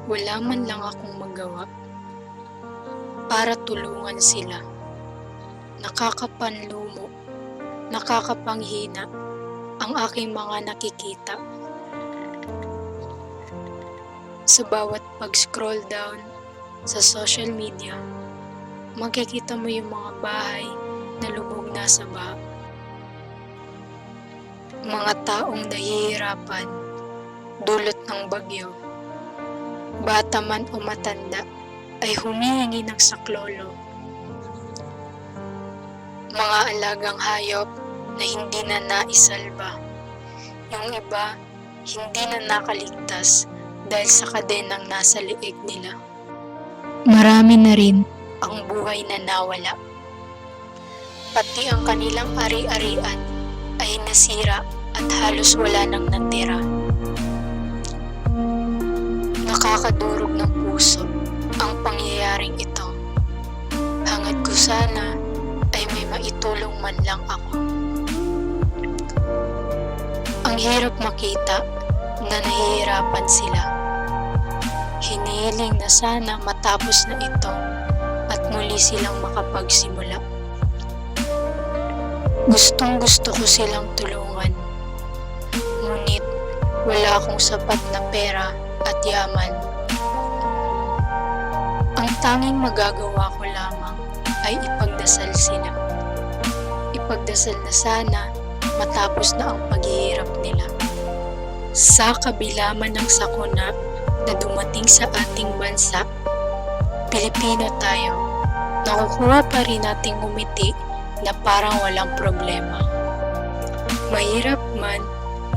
Wala man lang akong magawa para tulungan sila. Nakakapanlumo, nakakapanghina ang aking mga nakikita. Sa bawat pag-scroll down sa social media, makikita mo yung mga bahay na lubog na sa baha. Mga taong nahihirapan dulot ng bagyo. Bata man o matanda ay humihingi ng saklolo. Mga alagang hayop na hindi na naisalba. Yung iba, hindi na nakaligtas dahil sa kadenang nasa liig nila. Marami na rin ang buhay na nawala. Pati ang kanilang ari-arian ay nasira at halos wala nang natira. Nakakadurog ng puso ang pangyayaring ito. Hangad ko sana ay may maitulong man lang ako. Ang hirap makita na nahihirapan sila. Hinihiling na sana matapos na ito at muli silang makapagsimula. Gustong gusto ko silang tulungan. Ngunit wala akong sapat na pera at yaman. Ang tanging magagawa ko lamang ay ipagdasal sila. Ipagdasal na sana matapos na ang paghihirap nila. Sa kabila man ng sakuna na dumating sa ating bansa, Pilipino tayo, nakukuha pa rin nating umiti na parang walang problema. Mahirap man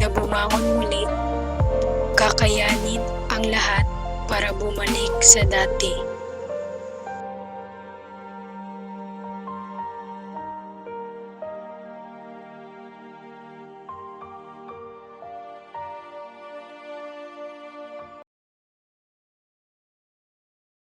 na bumangon muli, kakayanin ang lahat para bumalik sa dati.